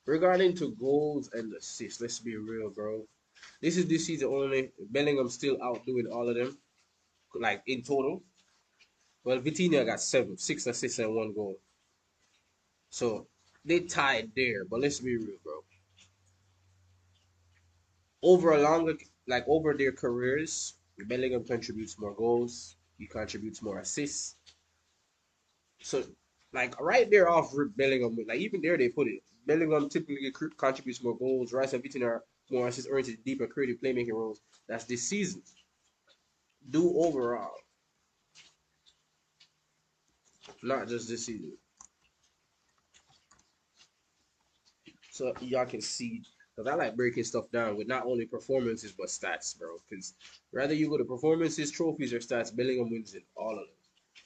regarding to goals and assists, let's be real, bro. This is this season only. Bellingham still outdoing all of them, like in total. Well, Vitinha got 6 assists and 1 goal. So they tied there. But let's be real, bro. Over a longer, like over their careers, Bellingham contributes more goals. He contributes more assists. So, like right there off Rip Bellingham, like even there they put it. Bellingham typically contributes more goals. Rice and Vitinha are more assists oriented, deeper, creative playmaking roles. That's this season. Do overall, not just this season. So y'all can see, because I like breaking stuff down with not only performances but stats, bro. Because rather you go to performances, trophies, or stats, Bellingham wins in all of them.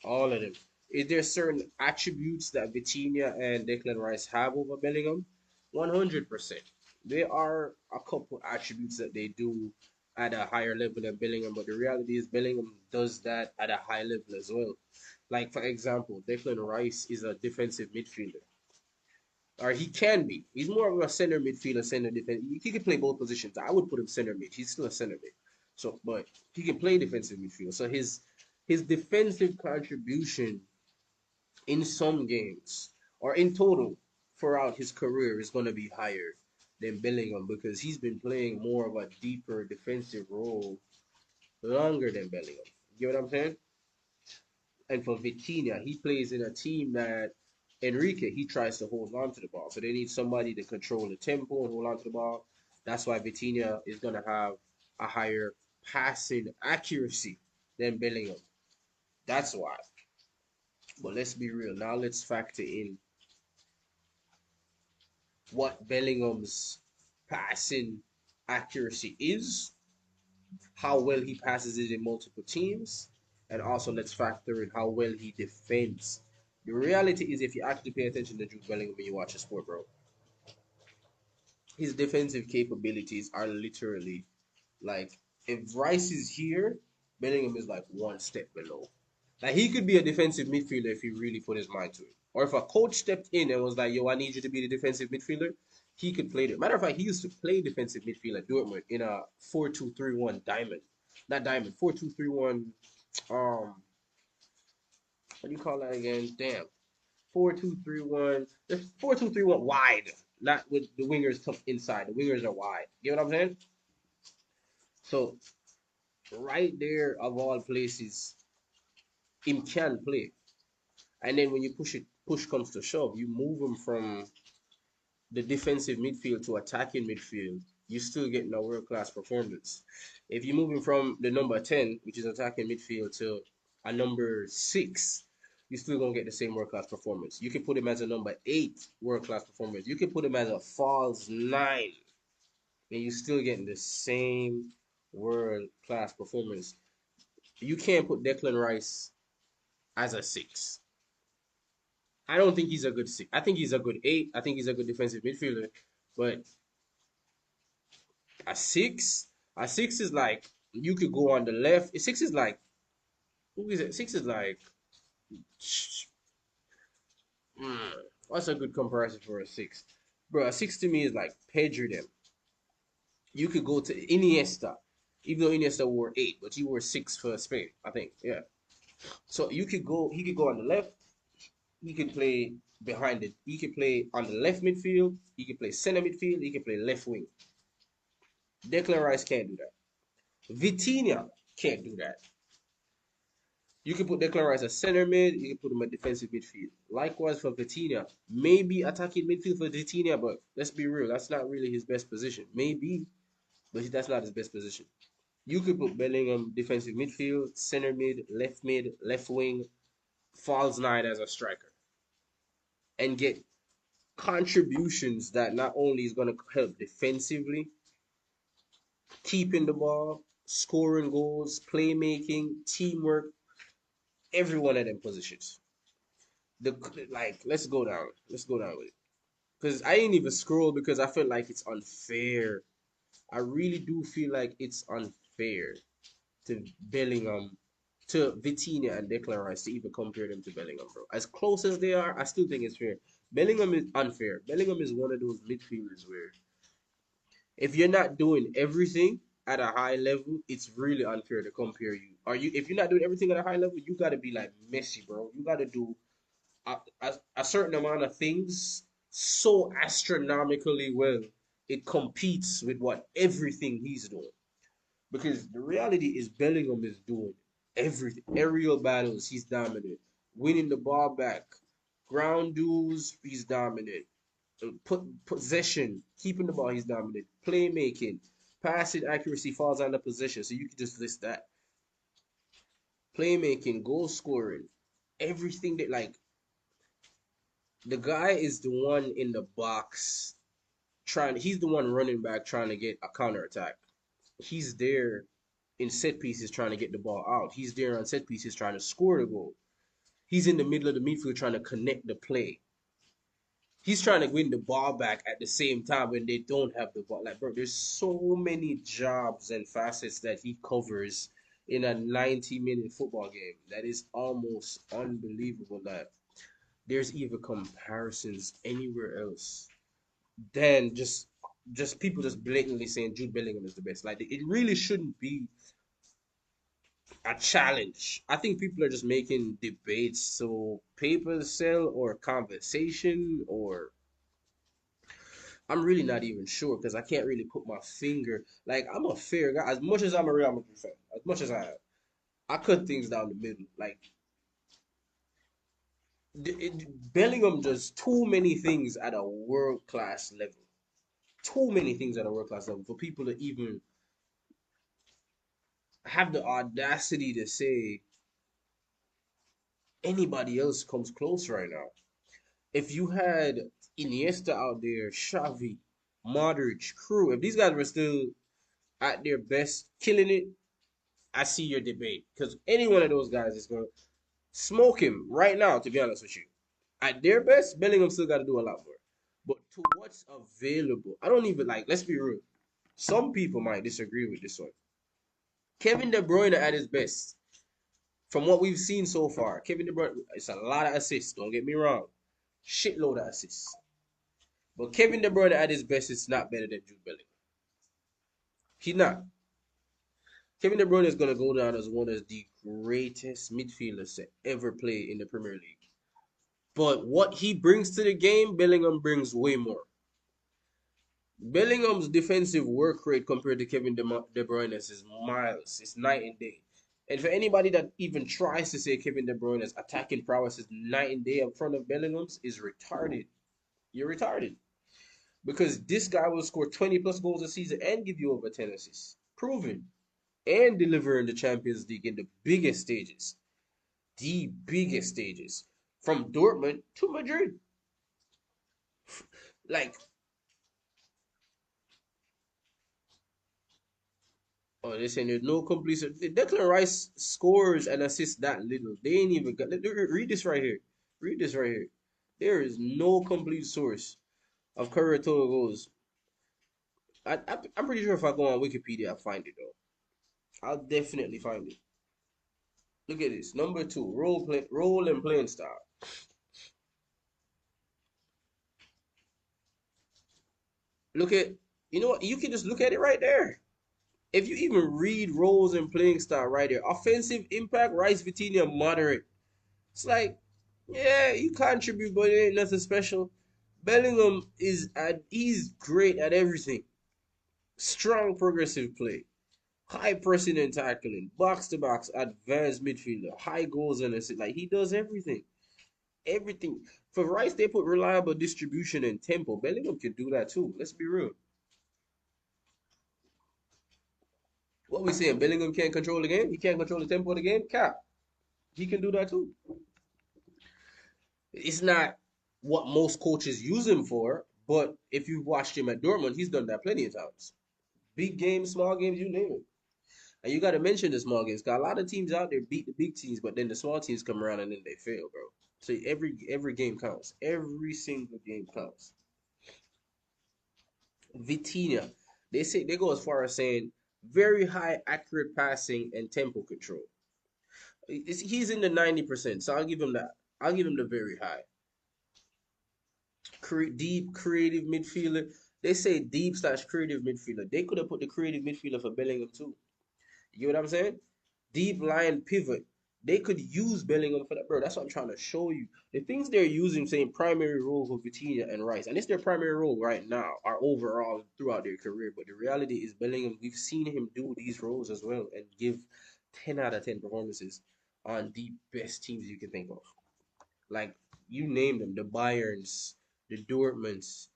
All of them. Is there certain attributes that Vitinha and Declan Rice have over Bellingham? 100%. There are a couple attributes that they do at a higher level than Bellingham, but the reality is Bellingham does that at a high level as well. Like, for example, Declan Rice is a defensive midfielder, or he can be. He's more of a center midfielder, center defense. He can play both positions. I would put him center mid. He's still a center mid. So, but he can play defensive midfield. So his defensive contribution in some games or in total throughout his career is going to be higher than Bellingham because he's been playing more of a deeper defensive role longer than Bellingham. You know what I'm saying? And for Vitinha, he plays in a team that Enrique, he tries to hold on to the ball. So they need somebody to control the tempo and hold on to the ball. That's why Vitinha is going to have a higher passing accuracy than Bellingham. That's why. But let's be real. Now let's factor in what Bellingham's passing accuracy is, how well he passes it in multiple teams, and also let's factor in how well he defends. The reality is, if you actually pay attention to Jude Bellingham when you watch a sport, bro, his defensive capabilities are literally like if Rice is here, Bellingham is like one step below. Like he could be a defensive midfielder if he really put his mind to it. Or if a coach stepped in and was like, "Yo, I need you to be the defensive midfielder," he could play it. Matter of fact, he used to play defensive midfield at Dortmund in a 4-2-3-1 diamond, not diamond, 4-2-3-1. Um, what do you call that again? Damn, 4-2-3-1. The 4-2-3-1 wide, not with the wingers come inside. The wingers are wide. You know what I'm saying? So right there, of all places, him can play. And then when you push comes to shove, you move him from the defensive midfield to attacking midfield. You're still getting a world class performance. If you move him from the number 10, which is attacking midfield, to a number 6, you're still gonna get the same world class performance. You can put him as a number 8 world class performance. You can put him as a false 9, and you're still getting the same world class performance. You can't put Declan Rice as a 6. I don't think he's a good 6. I think he's a good 8. I think he's a good defensive midfielder. But a 6, a 6 is like you could go on the left. A 6 is like who is it? 6 is like what's a good comparison for a 6? Bro, a 6 to me is like Pedro them. You could go to Iniesta, even though Iniesta wore 8, but he wore 6 for Spain, I think. Yeah. So you could go. He could go on the left. He can play behind it. He can play on the left midfield. He can play center midfield. He can play left wing. Declan Rice can't do that. Vitinha can't do that. You can put Declan Rice as center mid. You can put him at defensive midfield. Likewise for Vitinha. Maybe attacking midfield for Vitinha, but let's be real. That's not really his best position. Maybe, but that's not his best position. You could put Bellingham defensive midfield, center mid, left wing, false nine as a striker, and get contributions that not only is going to help defensively, keeping the ball, scoring goals, playmaking, teamwork, every one of them positions. The like, let's go down with it. Because I ain't even scroll because I feel like it's unfair. I really do feel like it's unfair to Bellingham, to Vitinha and Declan Rice to even compare them to Bellingham, bro. As close as they are, I still think it's fair. Bellingham is unfair. Bellingham is one of those midfielders where if you're not doing everything at a high level, it's really unfair to compare you. Are you if you're not doing everything at a high level, you gotta be like Messi, bro. You gotta do a certain amount of things so astronomically well. It competes with what everything he's doing. Because the reality is Bellingham is doing everything. Aerial battles, he's dominant. Winning the ball back. Ground duels, he's dominant. Possession, keeping the ball, he's dominant. Playmaking, passing accuracy falls under possession. So you can just list that. Playmaking, goal scoring, everything that like the guy is the one in the box trying. He's the one running back trying to get a counter attack. He's there in set pieces trying to get the ball out. He's there on set pieces trying to score the goal. He's in the middle of the midfield trying to connect the play. He's trying to win the ball back at the same time when they don't have the ball. Like, bro, there's so many jobs and facets that he covers in a 90-minute football game that is almost unbelievable that there's even comparisons anywhere else than just people just blatantly saying Jude Bellingham is the best. Like, it really shouldn't be a challenge. I think people are just making debates so papers sell or conversation or I'm really not even sure because I can't really put my finger. Like I'm a fair guy. As much as I'm a Real Madrid fan, as much as I cut things down the middle. Like Bellingham does too many things at a world class level. Too many things at a world class level for people to even have the audacity to say anybody else comes close right now. If you had Iniesta out there, Xavi, Modric, Crew, if these guys were still at their best, killing it, I see your debate because any one of those guys is going to smoke him right now. To be honest with you, at their best, Bellingham still got to do a lot more. But to what's available, I don't even like. Let's be real. Some people might disagree with this one. Kevin De Bruyne at his best, from what we've seen so far, Kevin De Bruyne, it's a lot of assists. Don't get me wrong, shitload of assists. But Kevin De Bruyne at his best is not better than Jude Bellingham. He's not. Kevin De Bruyne is going to go down as one of the greatest midfielders to ever play in the Premier League. But what he brings to the game, Bellingham brings way more. Bellingham's defensive work rate compared to Kevin De Bruyne's is miles. It's night and day. And for anybody that even tries to say Kevin De Bruyne's attacking prowess is night and day in front of Bellingham's is retarded. You're retarded. Because this guy will score 20 plus goals a season and give you over 10 assists. Proven. And deliver in the Champions League in the biggest stages. The biggest stages. From Dortmund to Madrid. Like, oh, they're saying there's no completion. Declan Rice scores and assists that little. They ain't even got. Read this right here. Read this right here. There is no complete source of career total goals. I'm pretty sure if I go on Wikipedia, I'll find it though. I'll definitely find it. Look at this. Number two, role and playing style. Look at, you know what? You can just look at it right there. If you even read roles and playing style right there, offensive impact, Rice, Vitinha, moderate. It's like, yeah, you contribute, but it ain't nothing special. Bellingham he's great at everything. Strong progressive play, high pressing and tackling, box to box, advanced midfielder, high goals and assists. Like he does everything. Everything. For Rice, they put reliable distribution and tempo. Bellingham can do that too. Let's be real. What we saying? Bellingham can't control the game. He can't control the tempo of the game. Cap. He can do that too. It's not what most coaches use him for, but if you've watched him at Dortmund, he's done that plenty of times. Big games, small games, you name it. And you got to mention the small games. Got a lot of teams out there beat the big teams, but then the small teams come around and then they fail, bro. So every game counts. Every single game counts. Vitinha, they go as far as saying very high accurate passing and tempo control. He's in the 90%, so I'll give him that. I'll give him the very high. deep creative midfielder. They say deep slash creative midfielder. They could have put the creative midfielder for Bellingham too. You know what I'm saying? Deep line pivot. They could use Bellingham for that, bro. That's what I'm trying to show you. The things they're using, saying primary role for Vitinha and Rice, and it's their primary role right now, are overall throughout their career. But the reality is, Bellingham, we've seen him do these roles as well and give 10 out of 10 performances on the best teams you can think of. Like, you name them, the Bayerns, the Dortmunds,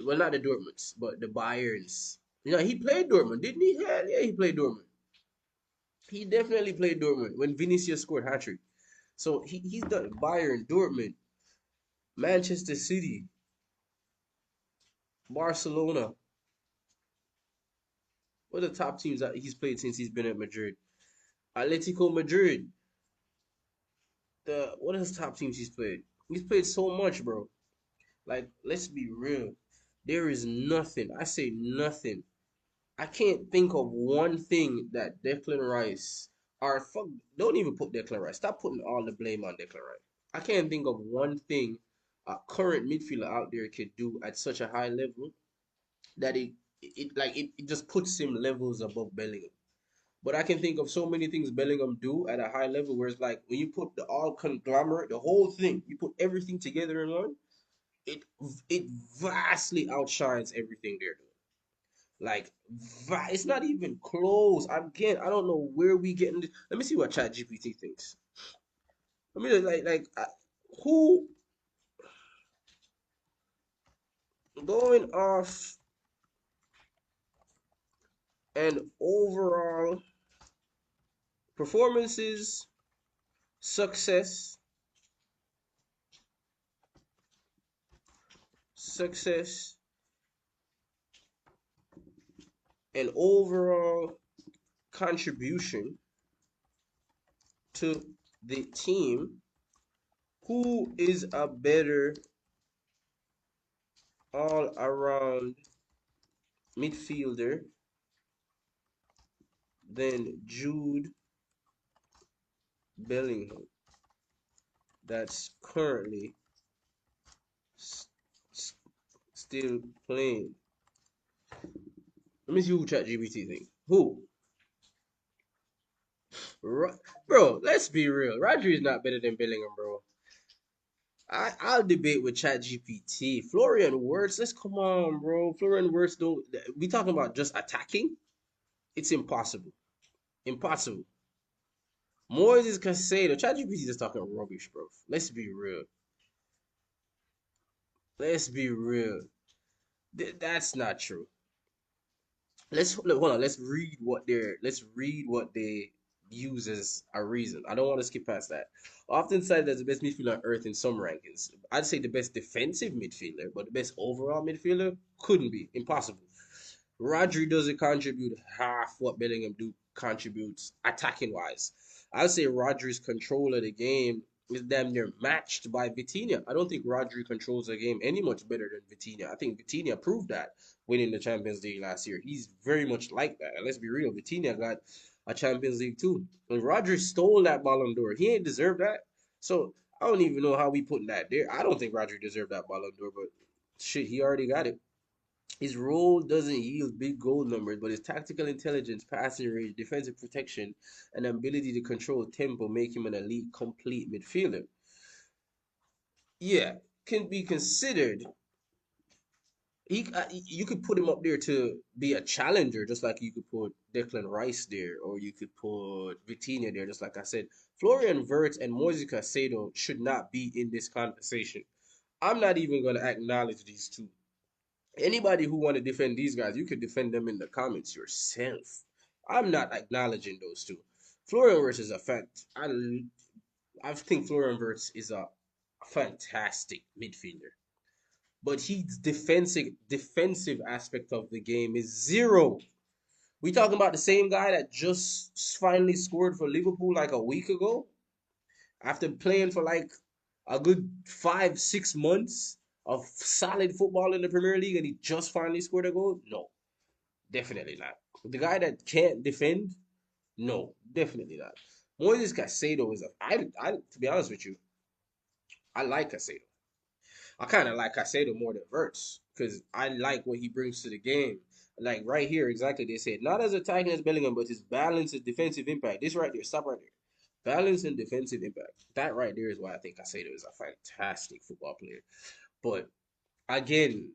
well, not the Dortmunds, but the Bayerns. You know, he played Dortmund, didn't he? Yeah, he played Dortmund. He definitely played Dortmund when Vinicius scored hat trick. So he's done Bayern, Dortmund, Manchester City, Barcelona. What are the top teams that he's played since he's been at Madrid? Atletico Madrid. The what are his top teams he's played? He's played so much, bro. Like, let's be real. There is nothing. I say nothing. I can't think of one thing that Declan Rice or fuck. Don't even put Declan Rice. Stop putting all the blame on Declan Rice. I can't think of one thing a current midfielder out there could do at such a high level that it just puts him levels above Bellingham. But I can think of so many things Bellingham do at a high level where it's like when you put the all conglomerate, the whole thing, you put everything together in one, it it vastly outshines everything they're doing. Like, it's not even close. Again, I don't know where we getting this. Let me see what ChatGPT thinks. I mean, who going off and overall performances, success, success, and overall contribution to the team. Who is a better all around midfielder than Jude Bellingham that's currently s- s- still playing? Let me see who ChatGPT thinks. Who? Bro, let's be real. Rodri is not better than Bellingham, bro. I'll debate with ChatGPT. Florian Wirtz, let's come on, bro. Florian Wirtz don't. We talking about just attacking? It's impossible. Impossible. Moises Casado. ChatGPT just talking rubbish, bro. Let's be real. Let's be real. That's not true. Hold on. Let's read what they use as a reason. I don't want to skip past that. Often cited as the best midfielder on earth in some rankings. I'd say the best defensive midfielder, but the best overall midfielder couldn't be. Impossible. Rodri doesn't contribute half what Bellingham do contributes attacking wise. I'll say Rodri's control of the game is damn near matched by Vitinha. I don't think Rodri controls the game any much better than Vitinha. I think Vitinha proved that winning the Champions League last year. He's very much like that. And let's be real, Vitinha got a Champions League too. And Rodri stole that Ballon d'Or. He ain't deserved that. So I don't even know how we putting that there. I don't think Rodri deserved that Ballon d'Or, but shit, he already got it. His role doesn't yield big goal numbers, but his tactical intelligence, passing range, defensive protection, and ability to control tempo make him an elite, complete midfielder. Yeah, can be considered. You could put him up there to be a challenger, just like you could put Declan Rice there, or you could put Vitinha there, just like I said. Florian Wirtz and Moise Caicedo should not be in this conversation. I'm not even going to acknowledge these two. Anybody who want to defend these guys, you could defend them in the comments yourself. I'm not acknowledging those two. Florian Wirtz is a fact. I think Florian Wirtz is a fantastic midfielder, but his defensive aspect of the game is zero. We talking about the same guy that just finally scored for Liverpool like a week ago after playing for like a good 5 6 months of solid football in the Premier League, and he just finally scored a goal? No, definitely not. The guy that can't defend? No, definitely not. Moises Caicedo is a. To be honest with you, I like Caicedo. I kind of like Caicedo more than Verts because I like what he brings to the game. Like right here, exactly they said, not as attacking as Bellingham, but his balance and defensive impact. This right there, stop right there. Balance and defensive impact. That right there is why I think Caicedo is a fantastic football player. But again,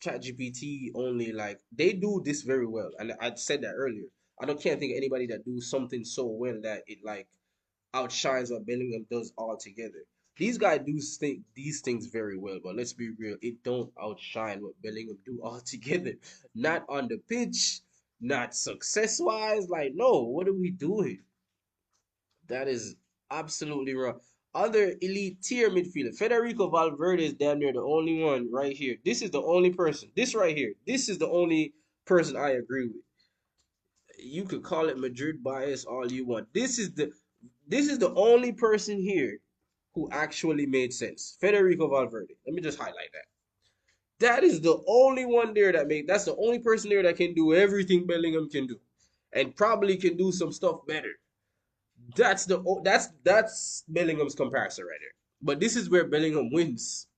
ChatGPT only like they do this very well, and I said that earlier. I don't can't think of anybody that do something so well that it like outshines what Bellingham does altogether. These guys do these things very well, but let's be real, it don't outshine what Bellingham do altogether. Not on the pitch, not success wise. Like, no, what are we doing? That is absolutely wrong. Other elite tier midfielder, Federico Valverde is damn near the only one right here. This is the only person. This right here. This is the only person I agree with. You could call it Madrid bias all you want. This is the only person here who actually made sense. Federico Valverde. Let me just highlight that. That is the only one there that made. That's the only person there that can do everything Bellingham can do, and probably can do some stuff better. That's Bellingham's comparison right there. But this is where Bellingham wins.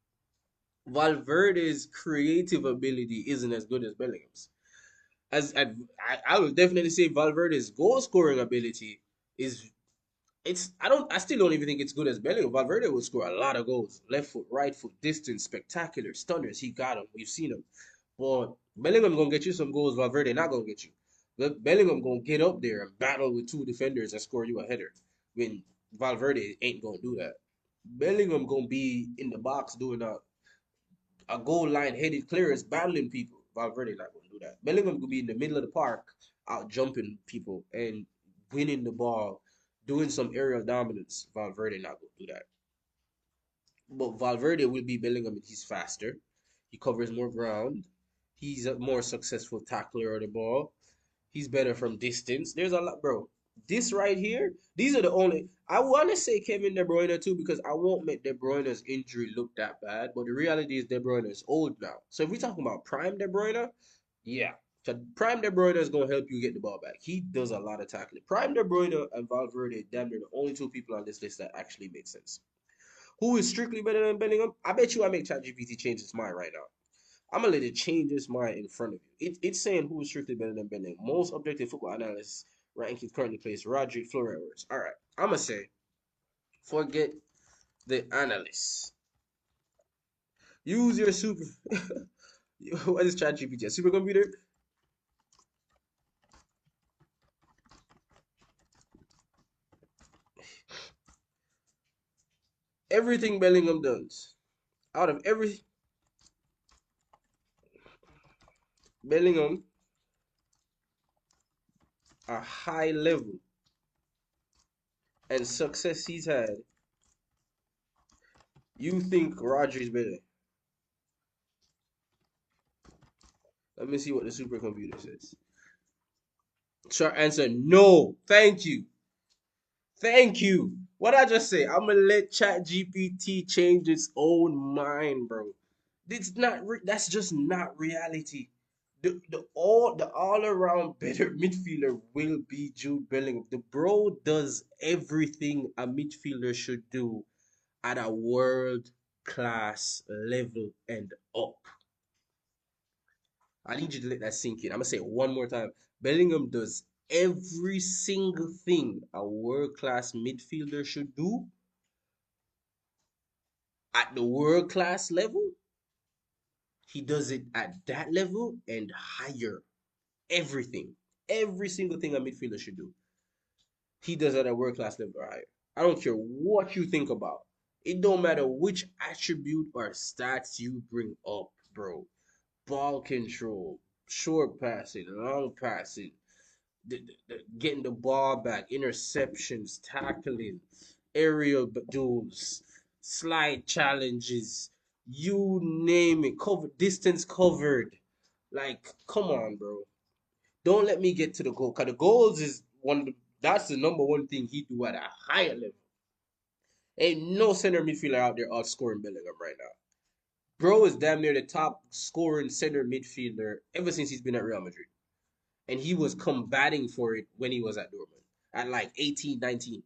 Valverde's creative ability isn't as good as Bellingham's. As I would definitely say Valverde's goal scoring ability is it's I still don't even think it's good as Bellingham. Valverde will score a lot of goals. Left foot, right foot, distance, spectacular, stunners. He got them. We've seen them. But Bellingham gonna get you some goals. Valverde not gonna get you. Bellingham gonna get up there and battle with two defenders and score you a header. When Valverde ain't gonna do that. Bellingham gonna be in the box doing a goal line headed clearance, battling people. Valverde not gonna do that. Bellingham gonna be in the middle of the park, out jumping people and winning the ball, doing some aerial dominance. Valverde not gonna do that. But Valverde will be Bellingham and he's faster. He covers more ground. He's a more successful tackler of the ball. He's better from distance. There's a lot, bro. This right here, these are the only. I want to say Kevin De Bruyne too because I won't make De Bruyne's injury look that bad. But the reality is De Bruyne is old now. So if we're talking about prime De Bruyne, yeah. So prime De Bruyne is gonna help you get the ball back. He does a lot of tackling. Prime De Bruyne and Valverde, damn near the only two people on this list that actually make sense. Who is strictly better than Bellingham? I bet you I make ChatGPT change its mind right now. I'm gonna let it change its mind in front of you. It's saying who is strictly better than Bellingham. Most objective football analysts ranking currently plays Rodri Flores. All right, I'm gonna say forget the analysts. Use your super. What is ChatGPT? A supercomputer? Everything Bellingham does, out of every Bellingham, a high level and success he's had, you think Rodri's better? Let me see what the supercomputer says. Short answer: no. Thank you. Thank you. What I just say? I'm gonna let ChatGPT change its own mind, bro. It's not. That's just not reality. The all around better midfielder will be Jude Bellingham. The bro does everything a midfielder should do at a world class level and up. I need you to let that sink in. I'm gonna say it one more time. Bellingham does every single thing a world class midfielder should do at the world class level. He does it at that level and higher. Everything, every single thing a midfielder should do, he does at a world class level or higher. I don't care what you think about. It don't matter which attribute or stats you bring up, bro. Ball control, short passing, long passing, getting the ball back, interceptions, tackling, aerial duels, slide challenges, you name it, cover distance covered. Like, come on, bro. Don't let me get to the goal. Cause the goals is that's the number one thing he do at a higher level. Ain't no center midfielder out there outscoring Bellingham right now. Bro is damn near the top scoring center midfielder ever since he's been at Real Madrid. And he was combating for it when he was at Dortmund at like 18, 19.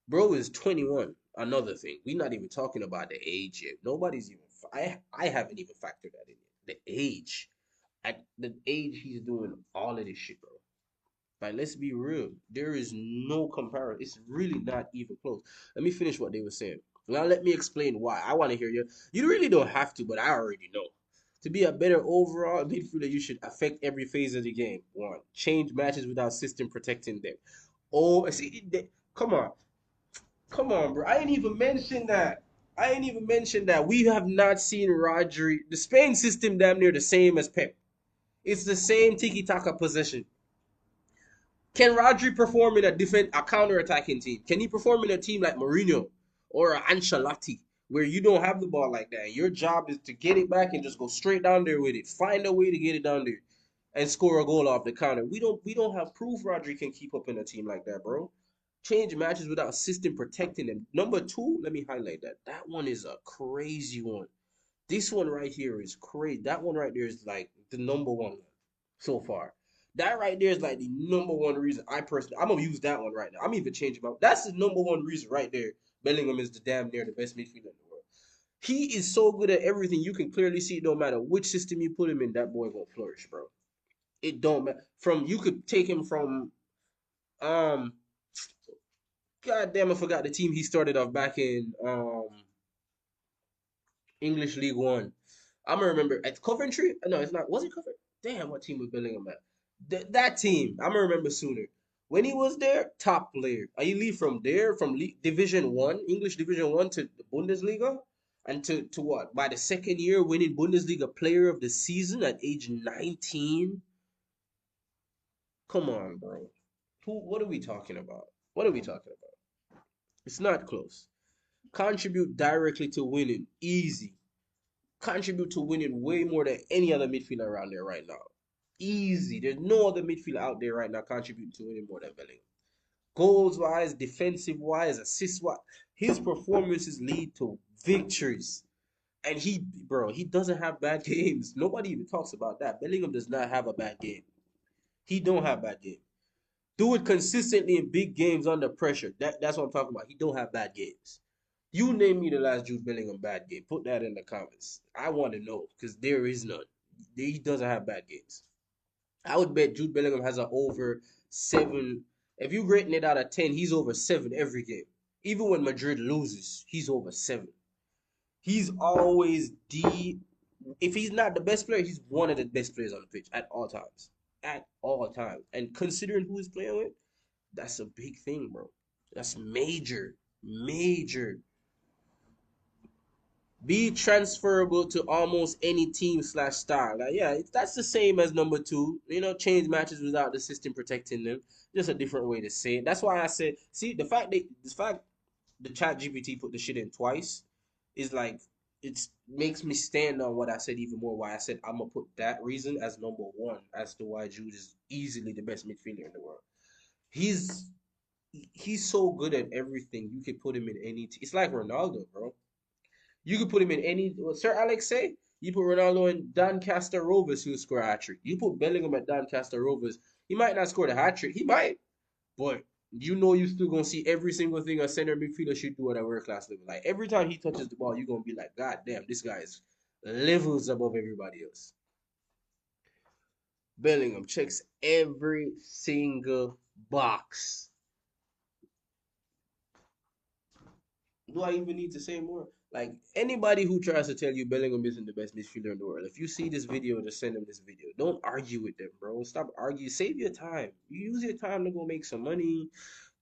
Bro is 21. Another thing. We're not even talking about the age yet. Nobody's even. I haven't even factored that in yet. The age. At the age he's doing all of this shit, bro. Like, let's be real. There is no comparison. It's really not even close. Let me finish what they were saying. Now let me explain why. I want to hear you. You really don't have to, but I already know. To be a better overall midfielder, you should affect every phase of the game. One, change matches without system protecting them. Oh, see, come on, come on, bro. I ain't even mentioned that. I ain't even mentioned that. We have not seen Rodri. The Spain system damn near the same as Pep. It's the same tiki taka possession. Can Rodri perform in a counter-attacking team? Can he perform in a team like Mourinho or Ancelotti, where you don't have the ball like that? Your job is to get it back and just go straight down there with it. Find a way to get it down there and score a goal off the counter. We don't have proof Rodri can keep up in a team like that, bro. Change matches without system protecting them. Number two, let me highlight that. That one is a crazy one. This one right here is crazy. That one right there is like the number one so far. That right there is like the number one reason I'm gonna use that one right now. I'm even changing my. That's the number one reason right there. Bellingham is the damn near the best midfielder in the world. He is so good at everything. You can clearly see no matter which system you put him in, that boy gonna flourish, bro. It don't matter. From you could take him from um. God damn, I forgot the team he started off back in English League One. I'm gonna remember at Coventry. No, it's not. Was it Coventry? Damn, what team was Bellingham at? That team. I'm gonna remember sooner. When he was there, top player. You leave from there, from Division One, English Division One to the Bundesliga, and to what? By the second year, winning Bundesliga Player of the Season at age 19. Come on, bro. Who? What are we talking about? What are we talking about? It's not close. Contribute directly to winning, easy. Contribute to winning way more than any other midfielder around there right now. Easy. There's no other midfielder out there right now contributing to winning more than Bellingham. Goals wise, defensive wise, assist wise, his performances lead to victories. And he doesn't have bad games. Nobody even talks about that. Bellingham does not have a bad game. He don't have bad game. Do it consistently in big games under pressure. That's what I'm talking about. He don't have bad games. You name me the last Jude Bellingham bad game. Put that in the comments. I want to know because there is none. He doesn't have bad games. I would bet Jude Bellingham has an over 7. If you rating it out of 10, he's over 7 every game. Even when Madrid loses, he's over 7. He's always if he's not the best player, he's one of the best players on the pitch at all times. At all times. And considering who he's playing with, that's a big thing, bro. That's major. Major. Be transferable to almost any team slash style. Like, yeah, that's the same as number two. Change matches without the system protecting them. Just a different way to say it. That's why I said, see, the fact the chat GPT put the shit in twice is like it makes me stand on what I said even more. Why I said I'm gonna put that reason as number one as to why Jude is easily the best midfielder in the world. He's he's so good at everything. You can put him in any. It's like Ronaldo, bro. You could put him in any. What Sir Alex say? You put Ronaldo in Doncaster Rovers, he'll score a hat trick. You put Bellingham at Doncaster Rovers, he might not score the hat trick. He might, but you still gonna see every single thing a center midfielder should do at a world class level. Like every time he touches the ball, you're gonna be like, God damn, this guy is levels above everybody else. Bellingham checks every single box. Do I even need to say more? Like anybody who tries to tell you Bellingham isn't the best midfielder in the world, if you see this video, just send them this video. Don't argue with them, bro. Stop arguing. Save your time. You use your time to go make some money,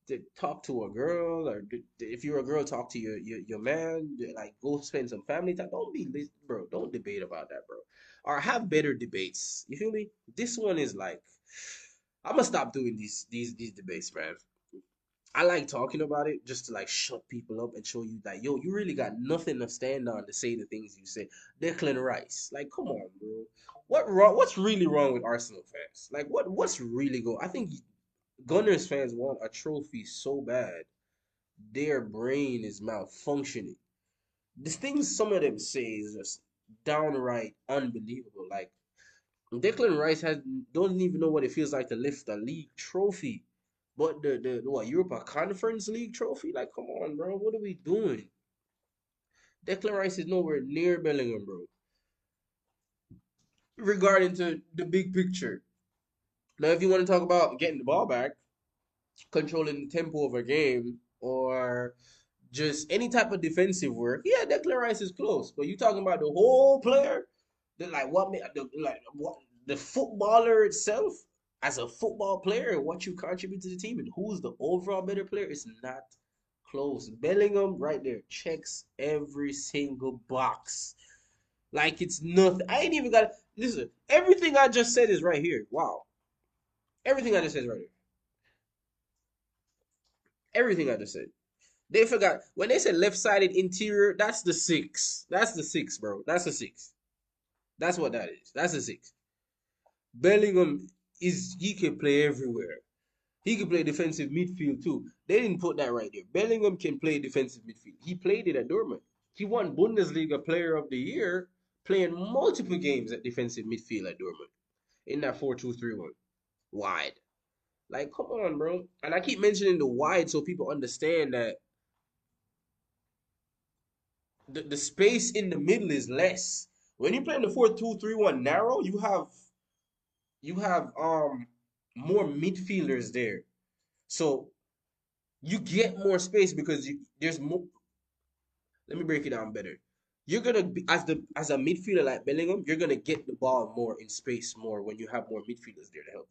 to talk to a girl, or if you're a girl, talk to your man. Like go spend some family time. Don't be, bro. Don't debate about that, bro. Or have better debates. You feel me? This one is like, I'm gonna stop doing these debates, man. I like talking about it just to like shut people up and show you that yo, you really got nothing to stand on to say the things you say. Declan Rice, like, come on, bro. What wrong? What's really wrong with Arsenal fans? Like, what's really going? I think Gunners fans want a trophy so bad, their brain is malfunctioning. The things some of them say is just downright unbelievable. Like Declan Rice has doesn't even know what it feels like to lift a league trophy. But the what Europa Conference League trophy? Like, come on, bro. What are we doing? Declan Rice is nowhere near Bellingham, bro. Regarding to the big picture. Now, if you want to talk about getting the ball back, controlling the tempo of a game, or just any type of defensive work, yeah, Declan Rice is close. But you talking about the whole player, the footballer itself as a football player and what you contribute to the team and who's the overall better player is not close. Bellingham right there checks every single box. Like it's nothing. I ain't even got listen. Everything I just said is right here. Wow. Everything I just said is right here. Everything I just said. They forgot when they said left-sided interior. That's the six. That's the six, bro. That's the six. That's what that is. That's the six. Bellingham he can play everywhere. He can play defensive midfield too. They didn't put that right there. Bellingham can play defensive midfield. He played it at Dortmund. He won Bundesliga Player of the Year playing multiple games at defensive midfield at Dortmund in that 4-2-3-1 wide. Like, come on, bro. And I keep mentioning the wide so people understand that the space in the middle is less. When you play in the 4-2-3-1 narrow, you have more midfielders there. So you get more space because there's more. Let me break it down better. You're gonna be as a midfielder like Bellingham, you're gonna get the ball more in space more when you have more midfielders there to help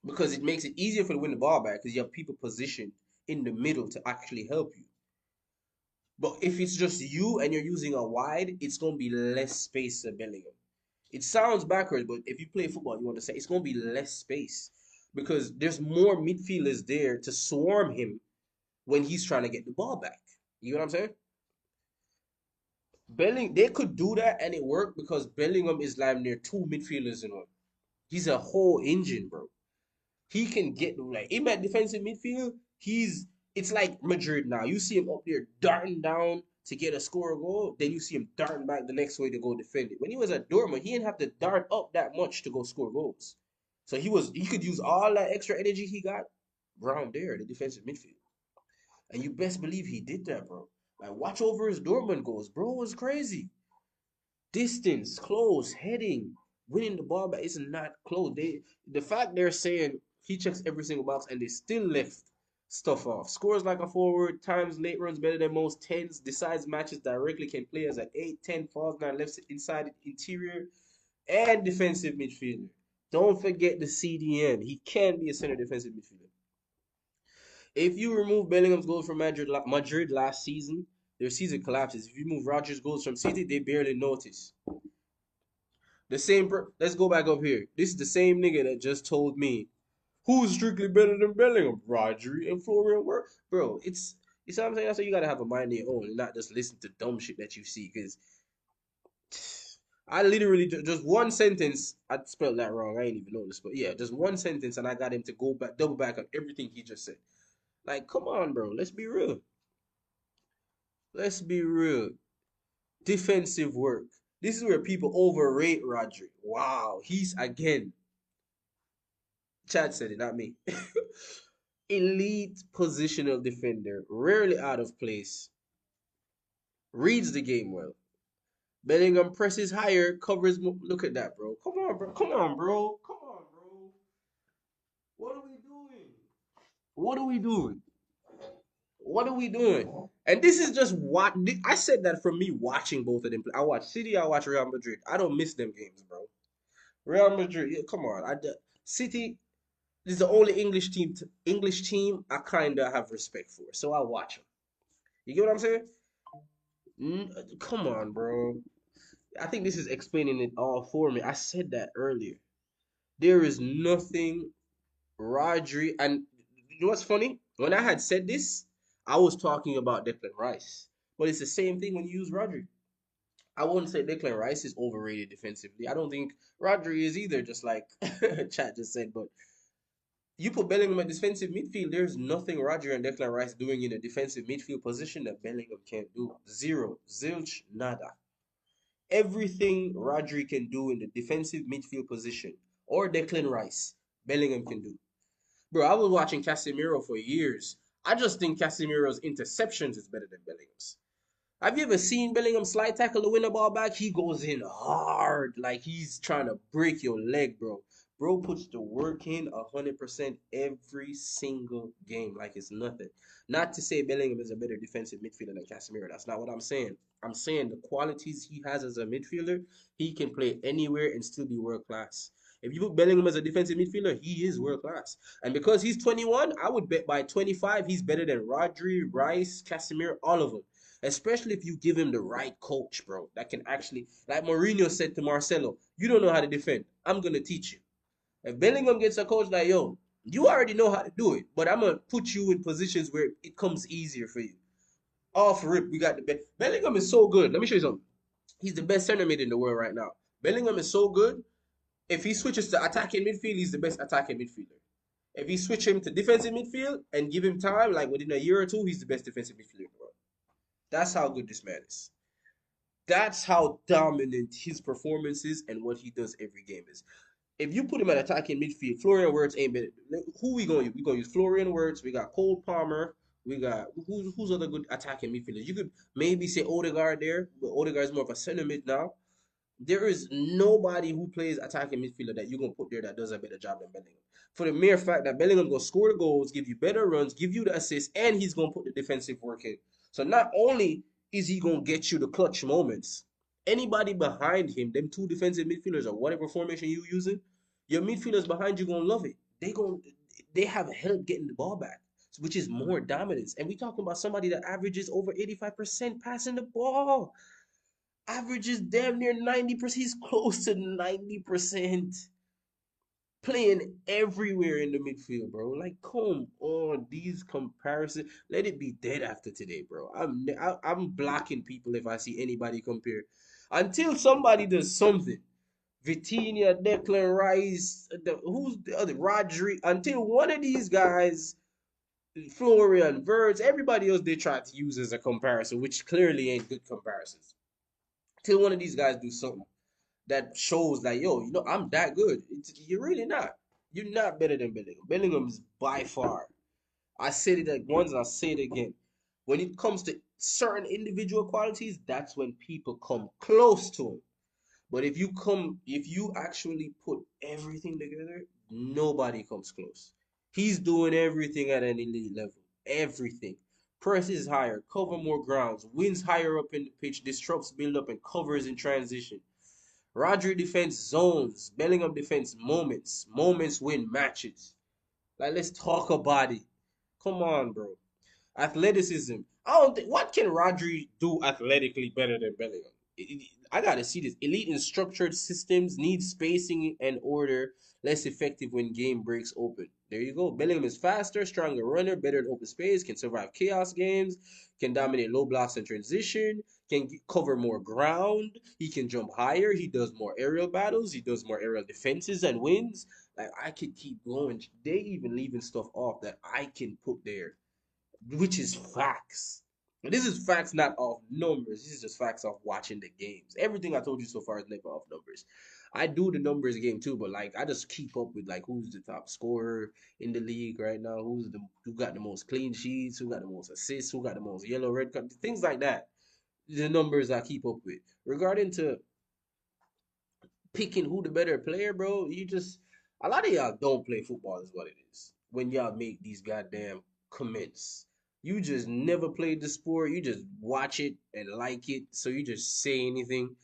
you because it makes it easier for you to win the ball back because you have people positioned in the middle to actually help you. But if it's just you and you're using a wide, it's gonna be less space to Bellingham. It sounds backwards, but if you play football, you understand it's gonna be less space because there's more midfielders there to swarm him when he's trying to get the ball back. You know what I'm saying? They could do that and it worked because Bellingham is like near two midfielders in one. He's a whole engine, bro. He can get like him at defensive midfield. It's like Madrid now. You see him up there darting down to get a score goal, then you see him darting back the next way to go defend it. When he was at Dortmund, he didn't have to dart up that much to go score goals. So he could use all that extra energy he got around there, the defensive midfield. And you best believe he did that, bro. Like watch over his Dortmund goals, bro. It was crazy. Distance, close, heading, winning the ball back is not close. The fact they're saying he checks every single box and they still left stuff off. Scores like a forward, times late runs better than most, tens, decides matches directly, can play as an 8, 10, falls down left inside interior, and defensive midfielder. Don't forget the CDM. He can be a center defensive midfielder. If you remove Bellingham's goals from Madrid last season, their season collapses. If you move Rodgers' goals from City, they barely notice. The same. Let's go back up here. This is the same nigga that just told me who's strictly better than Bellingham, Rodri and Florian Wirtz. Bro, it's you see what I'm saying. That's why you gotta have a mind of your own and not just listen to dumb shit that you see. Cause I literally just one sentence. I spelled that wrong. I ain't even noticed, but yeah, just one sentence, and I got him to go back, double back on everything he just said. Like, come on, bro. Let's be real. Let's be real. Defensive work. This is where people overrate Rodri. Wow, he's again. Chad said it, not me. Elite positional defender, rarely out of place, reads the game well. Bellingham presses higher, covers. Look at that, bro. Come on, bro. Come on, bro. Come on, bro. What are we doing? What are we doing? What are we doing? And this is just what I said that from me watching both of them. I watch City, I watch Real Madrid. I don't miss them games, bro. Real Madrid, yeah, come on. City is the only English team I kind of have respect for, so I watch them. You get what I'm saying? Come on, bro. I think this is explaining it all for me. I said that earlier. There is nothing Rodri, and you know what's funny? When I had said this, I was talking about Declan Rice, but it's the same thing when you use Rodri. I wouldn't say Declan Rice is overrated defensively. I don't think Rodri is either, just like Chat just said. But you put Bellingham at defensive midfield, there's nothing Rodri and Declan Rice doing in a defensive midfield position that Bellingham can't do. Zero. Zilch. Nada. Everything Rodri can do in the defensive midfield position or Declan Rice, Bellingham can do. Bro, I was watching Casemiro for years. I just think Casemiro's interceptions is better than Bellingham's. Have you ever seen Bellingham slide tackle to win a ball back? He goes in hard, like he's trying to break your leg, bro. Bro puts the work in 100% every single game, like it's nothing. Not to say Bellingham is a better defensive midfielder than Casemiro. That's not what I'm saying. I'm saying the qualities he has as a midfielder, he can play anywhere and still be world class. If you put Bellingham as a defensive midfielder, he is world class. And because he's 21, I would bet by 25 he's better than Rodri, Rice, Casemiro, all of them. Especially if you give him the right coach, bro, that can actually, like Mourinho said to Marcelo, you don't know how to defend. I'm going to teach you. If Bellingham gets a coach like, yo, you already know how to do it, but I'm going to put you in positions where it comes easier for you. Off rip, we got the best. Bellingham is so good. Let me show you something. He's the best center mid in the world right now. Bellingham is so good. If he switches to attacking midfield, he's the best attacking midfielder. If he switch him to defensive midfield and give him time, like within a year or two, he's the best defensive midfielder in the world. That's how good this man is. That's how dominant his performance is and what he does every game is. If you put him at attacking midfield, Florian Wirtz ain't been. Who we gonna use? We gonna use Florian Wirtz. We got Cole Palmer. We got who's other good attacking midfielders? You could maybe say Odegaard there, but Odegaard is more of a center mid now. There is nobody who plays attacking midfielder that you're gonna put there that does a better job than Bellingham. For the mere fact that Bellingham gonna score the goals, give you better runs, give you the assists, and he's gonna put the defensive work in. So not only is he gonna get you the clutch moments, anybody behind him, them two defensive midfielders or whatever formation you using, your midfielders behind you gonna love it. They have help getting the ball back, which is more dominance. And we talking about somebody that averages over 85% passing the ball. Averages damn near 90%. He's close to 90% playing everywhere in the midfield, bro. Like, come on, these comparisons. Let it be dead after today, bro. I'm blocking people if I see anybody compare. Until somebody does something. Vitinha, Declan Rice, who's the other Rodri. Until one of these guys, Florian Wirtz, everybody else they try to use as a comparison, which clearly ain't good comparisons. Till one of these guys do something that shows like, yo, I'm that good. You're really not. You're not better than Bellingham. Bellingham's by far. I said it like once and I'll say it again. When it comes to certain individual qualities, that's when people come close to him. But if you actually put everything together, nobody comes close. He's doing everything at an elite level. Everything. Presses higher, cover more grounds, wins higher up in the pitch, disrupts build up and covers in transition. Rodri defense zones, Bellingham defense moments. Moments win matches. Like let's talk about it. Come on, bro. Athleticism. I don't think what can Rodri do athletically better than Bellingham? I gotta see this. Elite in structured systems need spacing and order, less effective when game breaks open. There you go. Bellingham is faster, stronger runner, better in open space, can survive chaos games, can dominate low blocks and transition, can cover more ground. He can jump higher. He does more aerial battles. He does more aerial defenses and wins. Like I could keep going. They even leaving stuff off that I can put there which is facts. And this is facts not off numbers. This is just facts off watching the games. Everything I told you so far is never off numbers. I do the numbers game too, but like I just keep up with like who's the top scorer in the league right now, who got the most clean sheets, who got the most assists, who got the most yellow red card, things like that. The numbers I keep up with. Regarding to picking who the better player, bro, you just a lot of y'all don't play football is what it is. When y'all make these goddamn comments. You just never played the sport. You just watch it and like it. So you just say anything.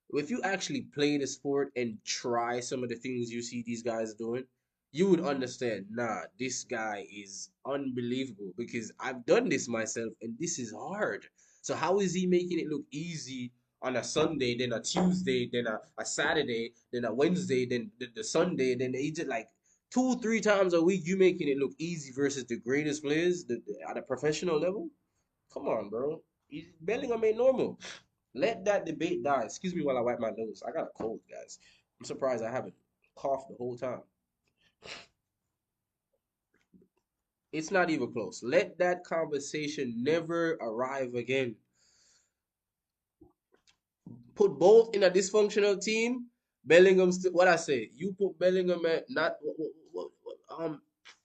If you actually play the sport and try some of the things you see these guys doing, you would understand, nah, this guy is unbelievable because I've done this myself and this is hard. So how is he making it look easy on a Sunday, then a Tuesday, then a Saturday, then a Wednesday, then the Sunday, then he did like 2, 3 times a week, you making it look easy versus the greatest players at a professional level? Come on, bro. Bellingham ain't normal. Let that debate die. Excuse me while I wipe my nose. I got a cold, guys. I'm surprised I haven't coughed the whole time. It's not even close. Let that conversation never arrive again. Put both in a dysfunctional team. Bellingham, what I say? You put Bellingham at not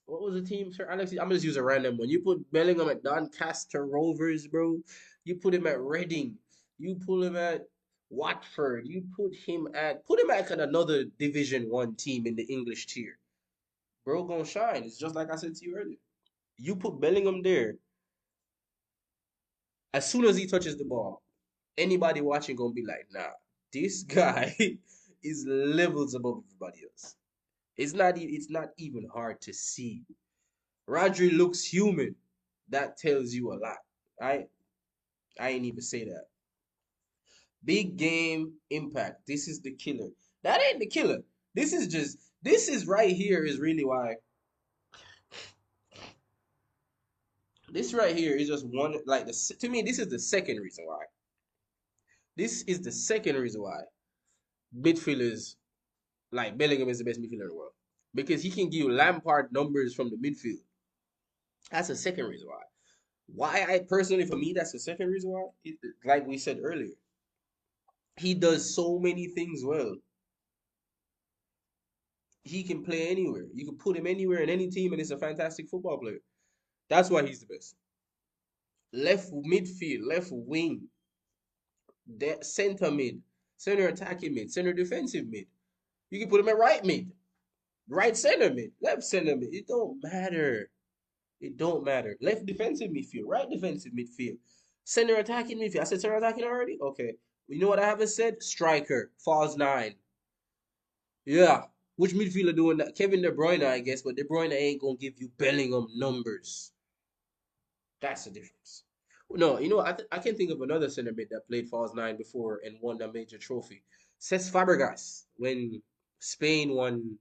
what was the team, sir? Alex, I'm gonna just use a random one. You put Bellingham at Doncaster Rovers, bro. You put him at Reading. You put him at Watford. You put him at another Division 1 team in the English tier. Bro gonna shine. It's just like I said to you earlier. You put Bellingham there, as soon as he touches the ball, anybody watching gonna be like, nah, this guy is levels above everybody else. It's not even hard to see. Rodri looks human. That tells you a lot. I I ain't even say that. Big game impact. This is the killer. That ain't the killer. This is right here is really why this right here is just one like to me this is the second reason why. This is the second reason why midfielders like Bellingham is the best midfielder in the world. Because he can give you Lampard numbers from the midfield. That's the second reason why. Why I personally, for me, that's the second reason why. Like we said earlier, he does so many things well. He can play anywhere. You can put him anywhere in any team, and it's a fantastic football player. That's why he's the best. Left midfield, left wing, center mid, center attacking mid, center defensive mid. You can put him at right mid, right center mid, left center mid. It don't matter. It don't matter. Left defensive midfield, right defensive midfield, center attacking midfield. I said center attacking already? Okay. You know what I haven't said? Striker, false nine. Yeah. Which midfielder doing that? Kevin De Bruyne, I guess, but De Bruyne ain't gonna give you Bellingham numbers. That's the difference. No, I can think of another center mid that played false nine before and won a major trophy. Cesc Fabregas, when Spain won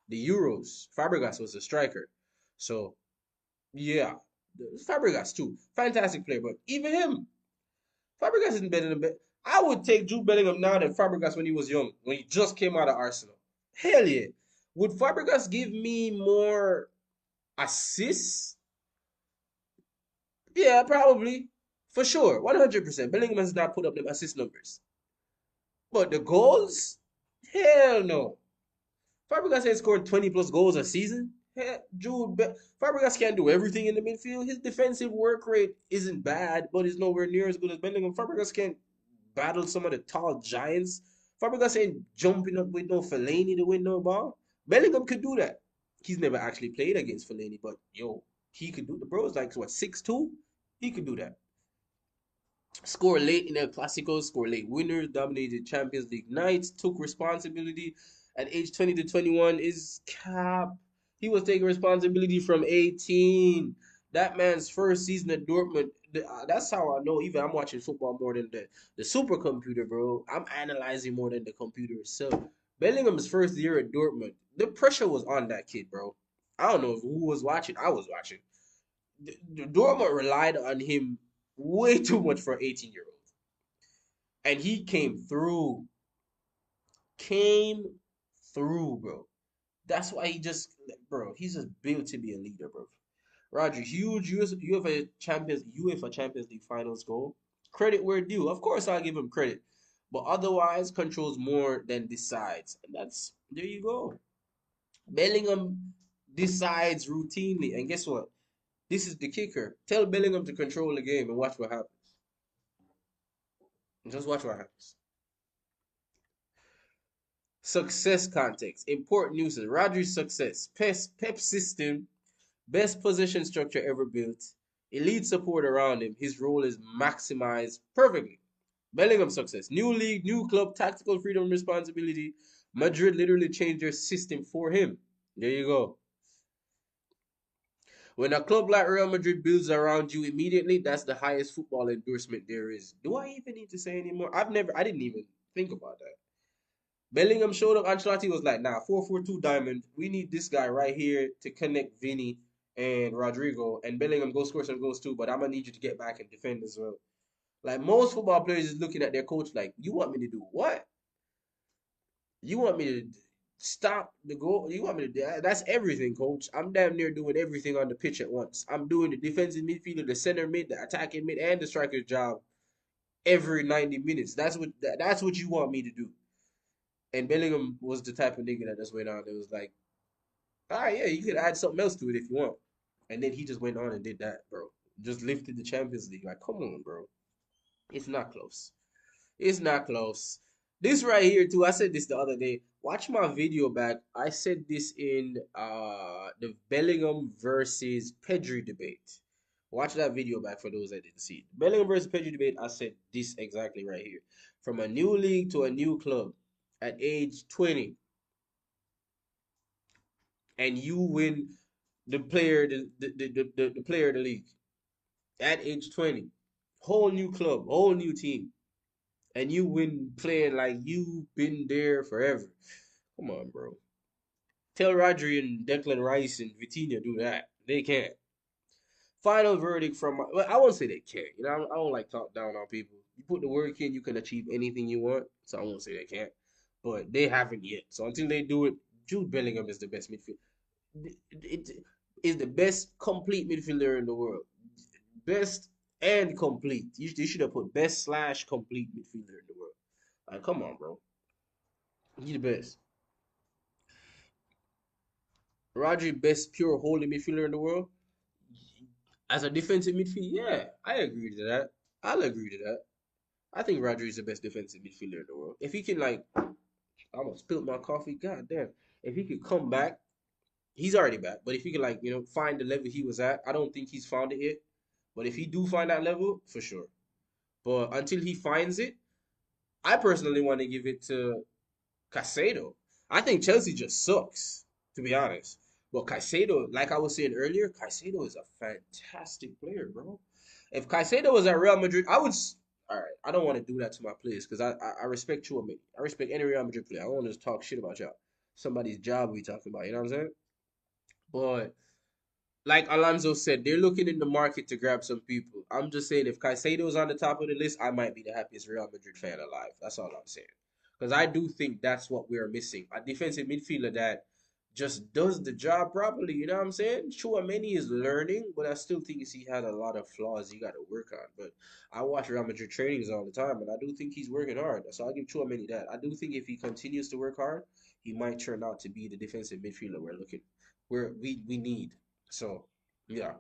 the Euros, Fabregas was a striker. So yeah, Fabregas too, fantastic player. But even him, Fabregas isn't better than. I would take Jude Bellingham now than Fabregas when he was young, when he just came out of Arsenal. Hell yeah. Would Fabregas give me more assists? Yeah, probably. For sure. 100%. Bellingham has not put up them assist numbers. But the goals? Hell no. Fabregas ain't scored 20 plus goals a season. Fabregas can't do everything in the midfield. His defensive work rate isn't bad, but it's nowhere near as good as Bellingham. Fabregas can't battle some of the tall giants. Fabregas ain't jumping up with no Fellaini to win no ball. Bellingham could do that. He's never actually played against Fellaini, but yo, he could do the bro is like what 6'2"? He could do that. Score late in El Clasico, score late winners, dominated Champions League nights, took responsibility at age 20 to 21 is cap. He was taking responsibility from 18. That man's first season at Dortmund. That's how I know. Even I'm watching football more than the supercomputer, bro. I'm analyzing more than the computer itself. Bellingham's first year at Dortmund, the pressure was on that kid, bro. I don't know who was watching. I was watching. Dortmund relied on him way too much for an 18-year-old. And he came through. Came through, bro. That's why bro, he's just built to be a leader, bro. Roger, huge UEFA Champions League finals goal. Credit where due. Of course, I'll give him credit. But otherwise, controls more than decides. And there you go. Bellingham decides routinely. And guess what? This is the kicker. Tell Bellingham to control the game and watch what happens. Just watch what happens. Success context. Important news is Rodri's success. Pep system. Best position structure ever built. Elite support around him. His role is maximized perfectly. Bellingham success. New league, new club, tactical freedom and responsibility. Madrid literally changed their system for him. There you go. When a club like Real Madrid builds around you immediately, that's the highest football endorsement there is. Do I even need to say anymore? I didn't even think about that. Bellingham showed up. Ancelotti was like, nah, 4-4-2 diamond. We need this guy right here to connect Vinny and Rodrigo. And Bellingham go score some goals too, but I'm going to need you to get back and defend as well. Like most football players is looking at their coach like, you want me to do what? You want me to stop the goal? You want me to? That's everything, coach. I'm damn near doing everything on the pitch at once. I'm doing the defensive midfielder, the center mid, the attacking mid, and the striker's job every 90 minutes. That's what you want me to do. And Bellingham was the type of nigga that just went on. It was like, all right, yeah, you could add something else to it if you want. And then he just went on and did that, bro. Just lifted the Champions League. Like, come on, bro. It's not close. It's not close. This right here too. I said this the other day. Watch my video back. I said this in the Bellingham versus Pedri debate. Watch that video back for those that didn't see it. Bellingham versus Pedri debate. I said this exactly right here. From a new league to a new club at age 20, and you win the player of the league at age 20. Whole new club, whole new team, and you win playing like you've been there forever. Come on, bro. Tell Rodri and Declan Rice and Vitinha do that. They can't. Final verdict from my, well, I won't say they can't. You know, I don't like talk down on people. You put the work in, you can achieve anything you want. So I won't say they can't, but they haven't yet. So until they do it, Jude Bellingham is the best midfielder. It is the best complete midfielder in the world. Best and complete. You should have put best slash complete midfielder in the world. Like, come on, bro. He the best. Rodri, best pure holding midfielder in the world. As a defensive midfielder, yeah, I agree to that. I'll agree to that. I think Rodri is the best defensive midfielder in the world. If he can, like, I almost spilled my coffee. God damn. If he could come back, he's already back. But if he could, like, find the level he was at, I don't think he's found it yet. But if he do find that level, for sure. But until he finds it, I personally want to give it to Caicedo. I think Chelsea just sucks, to be honest. But Caicedo, like I was saying earlier, Caicedo is a fantastic player, bro. If Caicedo was at Real Madrid, I would. All right, I don't want to do that to my players because I respect you. I respect any Real Madrid player. I don't want to just talk shit about y'all. Somebody's job we talking about. You know what I'm saying? But like Alonso said, they're looking in the market to grab some people. I'm just saying, if Caicedo's on the top of the list, I might be the happiest Real Madrid fan alive. That's all I'm saying. Because I do think that's what we're missing. A defensive midfielder that just does the job properly. You know what I'm saying? Chouameni is learning, but I still think he has a lot of flaws he got to work on. But I watch Real Madrid trainings all the time, and I do think he's working hard. So I'll give Chouameni that. I do think if he continues to work hard, he might turn out to be the defensive midfielder we need. So, yeah.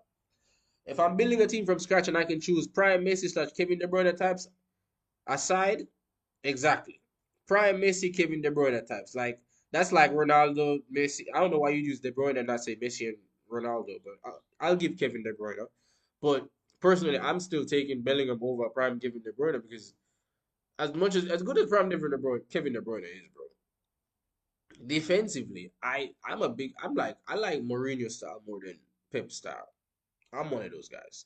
If I'm building a team from scratch and I can choose prime Messi slash Kevin De Bruyne types aside, exactly. Prime Messi, Kevin De Bruyne types. Like, that's like Ronaldo, Messi. I don't know why you use De Bruyne and not say Messi and Ronaldo, but I'll give Kevin De Bruyne. But personally, I'm still taking Bellingham over prime Kevin De Bruyne because as good as prime Kevin De Bruyne is, bro. Defensively, I like Mourinho style more than Pep style. I'm one of those guys.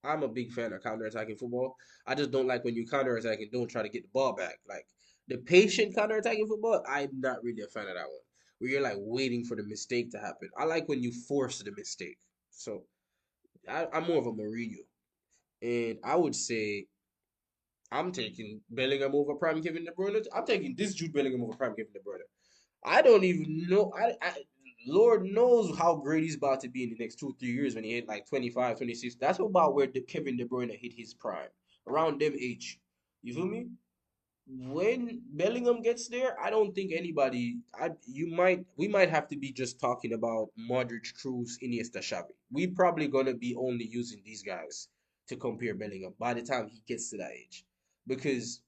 I'm a big fan of counter-attacking football. I just don't like when you counter-attack and don't try to get the ball back. Like the patient counter-attacking football, I'm not really a fan of that one. Where you're like waiting for the mistake to happen. I like when you force the mistake. So I'm more of a Mourinho. And I would say I'm taking Bellingham over Prime Kevin De Bruyne. I'm taking this Jude Bellingham over Prime Kevin De Bruyne. I don't even know. Lord knows how great he's about to be in the next 2, 3 years when he hit like 25, 26. That's about where Kevin De Bruyne hit his prime. Around them age. You feel me? When Bellingham gets there, I don't think anybody. We might have to be just talking about Modric, Cruz, Iniesta, Xavi. We probably gonna be only using these guys to compare Bellingham by the time he gets to that age, because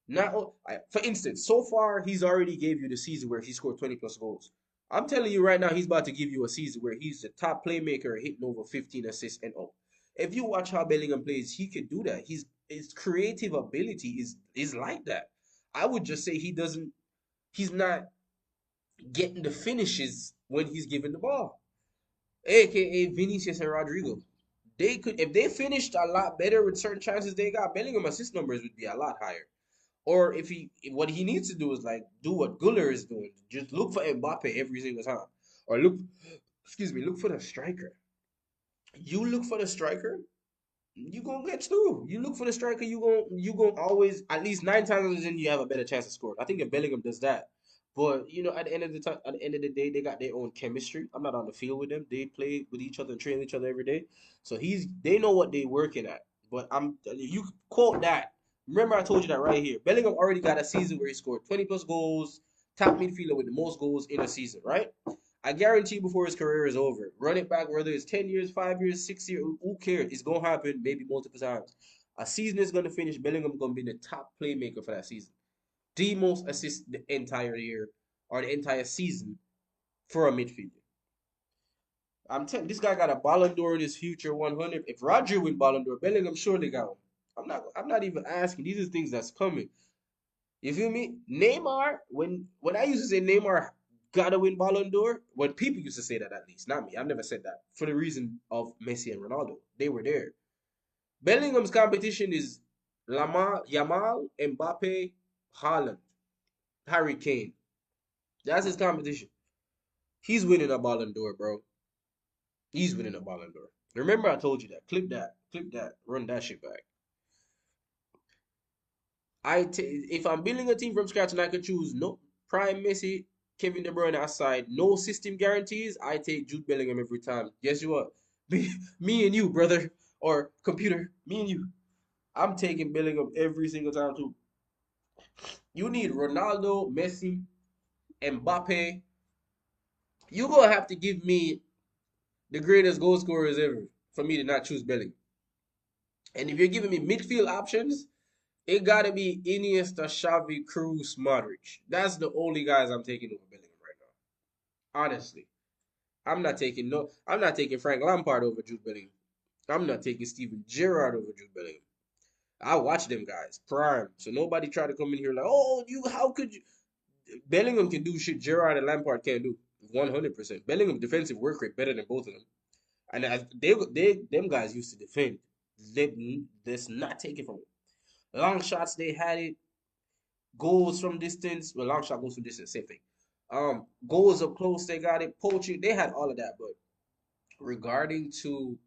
now, for instance, so far he's already gave you the season where he scored 20 plus goals. I'm telling you right now, he's about to give you a season where he's the top playmaker hitting over 15 assists and oh. If you watch how Bellingham plays, he could do that. His creative ability is like that. I would just say he's not getting the finishes when he's given the ball. AKA Vinicius and Rodrigo. They could if they finished a lot better with certain chances they got, Bellingham assist numbers would be a lot higher. Or what he needs to do is like do what Guller is doing. Just look for Mbappe every single time. Or look for the striker. You look for the striker, you gonna get through. You look for the striker, you gonna always at least 9 times out of 10 you have a better chance of scoring. I think if Bellingham does that. But at the end of the time, at the end of the day, they got their own chemistry. I'm not on the field with them. They play with each other and train with each other every day. So they know what they're working at. But you quote that. Remember I told you that right here. Bellingham already got a season where he scored 20 plus goals, top midfielder with the most goals in a season, right? I guarantee you before his career is over, run it back, whether it's 10 years, 5 years, 6 years, who cares? It's going to happen maybe multiple times. A season is going to finish. Bellingham going to be the top playmaker for that season. The most assists the entire year or the entire season for a midfielder. I'm telling this guy got a Ballon d'Or in his future 100. If Roger win Ballon d'Or, Bellingham surely got one. I'm not even asking. These are things that's coming. You feel me? Neymar, when I used to say Neymar gotta win Ballon d'Or, when people used to say that at least, not me. I've never said that. For the reason of Messi and Ronaldo. They were there. Bellingham's competition is Yamal, Mbappe, Haaland, Harry Kane. That's his competition. He's winning a Ballon d'Or, bro. He's winning a Ballon d'Or. Remember I told you that. Clip that, run that shit back. If I'm building a team from scratch and I could choose no prime Messi, Kevin De Bruyne aside, no system guarantees, I take Jude Bellingham every time. Guess what? Me and you, brother, or computer, me and you. I'm taking Bellingham every single time too. You need Ronaldo, Messi, Mbappe. You gonna have to give me the greatest goal scorers ever for me to not choose Bellingham. And if you're giving me midfield options, it gotta be Iniesta, Xavi, Cruz, Modric. That's the only guys I'm taking over Bellingham right now. Honestly, I'm not taking Frank Lampard over Jude Bellingham. I'm not taking Steven Gerrard over Jude Bellingham. I watch them guys prime, so nobody try to come in here like, oh, how could you? Bellingham can do shit Gerrard and Lampard can't do. 100%. Bellingham defensive work rate better than both of them, and them guys used to defend. Let's not take it from them. Long shots they had it. Goals from distance. Well, long shot goes from distance, same thing. Goals up close, they got it. Poetry, they had all of that. But regarding to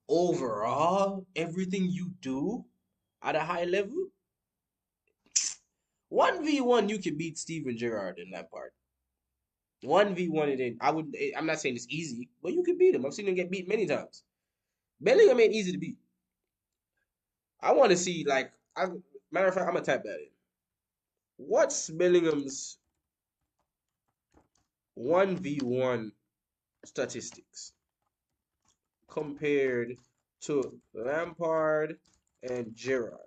overall everything you do at a high level, 1v1 you can beat Steven Gerrard in that part. 1v1 it ain't. I'm not saying it's easy, but you can beat him. I've seen him get beat many times. Bellingham ain't easy to beat. I want to see matter of fact, I'm gonna type that in. What's Bellingham's 1v1 statistics compared to Lampard and Gerrard?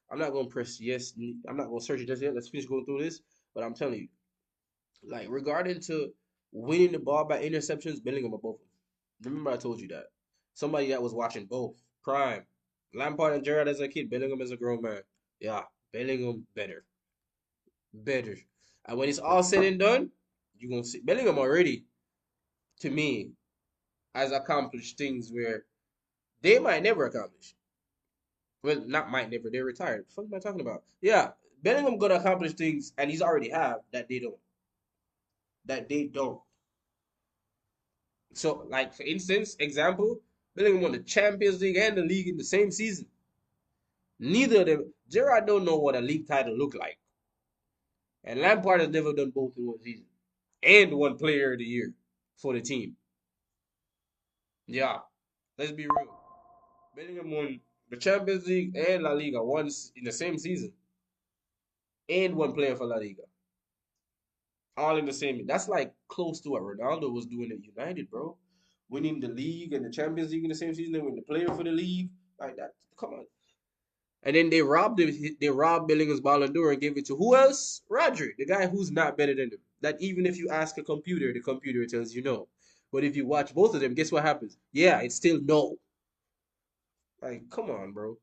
I'm not gonna press yes. I'm not gonna search it just yet. Let's finish going through this. But I'm telling you, like regarding to winning the ball by interceptions, Bellingham above them. Remember I told you that. Somebody that was watching both. Prime. Lampard and Gerrard as a kid, Bellingham as a grown man. Yeah, Bellingham better. Better. And when it's all said and done, you're gonna see Bellingham already, to me, has accomplished things where they might never accomplish. Well, not might never, they're retired. What the fuck am I talking about? Yeah, Bellingham gonna accomplish things and he's already have that they don't. That they don't. So, like for instance, example, Bellingham won the Champions League and the league in the same season. Neither of them. Gerrard don't know what a league title look like, and Lampard has never done both in one season, and one Player of the Year for the team. Yeah, let's be real. Bellingham won the Champions League and La Liga once in the same season, and one player for La Liga, all in the same. That's like close to what Ronaldo was doing at United, bro. Winning the league and the Champions League in the same season, and winning the player for the league, like that. Come on. And then they robbed him. They robbed Bellingham's Ballon d'Or and gave it to who else? Rodri, the guy who's not better than him. That even if you ask a computer, the computer tells you no. But if you watch both of them, guess what happens? Yeah, it's still no. Like, come on, bro.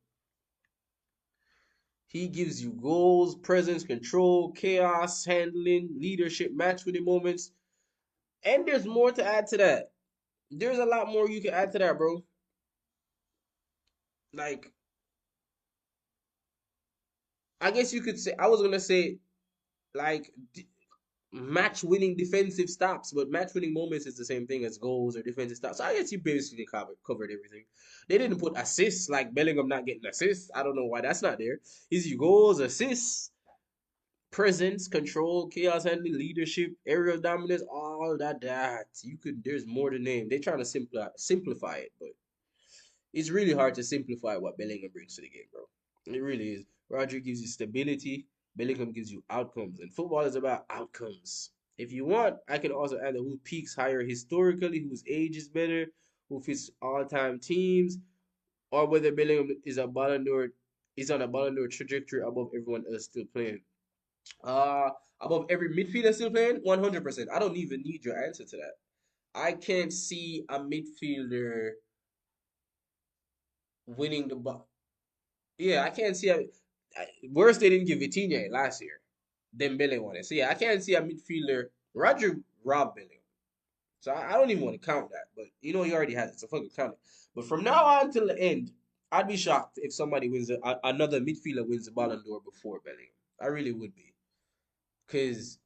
He gives you goals, presence, control, chaos, handling, leadership, match winning moments. And there's more to add to that. There's a lot more you can add to that, bro. Like, I guess you could say, I was going to say, like, match winning defensive stops, but match winning moments is the same thing as goals or defensive stops. So I guess you basically covered everything. They didn't put assists, like Bellingham not getting assists. I don't know why that's not there. Is your goals, assists, presence, control, chaos handling, leadership, aerial dominance, all that. You could. There's more to name. They're trying to simplify it, but it's really hard to simplify what Bellingham brings to the game, bro. It really is. Roger gives you stability. Bellingham gives you outcomes, and football is about outcomes. If you want, I can also add who peaks higher historically, whose age is better, who fits all-time teams. or whether Bellingham is on a Ballon d'Or trajectory above everyone else still playing. Uh, Above every midfielder still playing, 100%. I don't even need your answer to that. I can't see a midfielder winning the ball. Yeah, I can't see worse. They didn't give Vitinha last year. Dembele won it. So yeah, I can't see a midfielder. Roger robbed Bellingham. So I don't even want to count that. But he already has it. So fucking count it. But from now on till the end, I'd be shocked if somebody wins another midfielder wins the Ballon d'Or before Bellingham. I really would be. Cause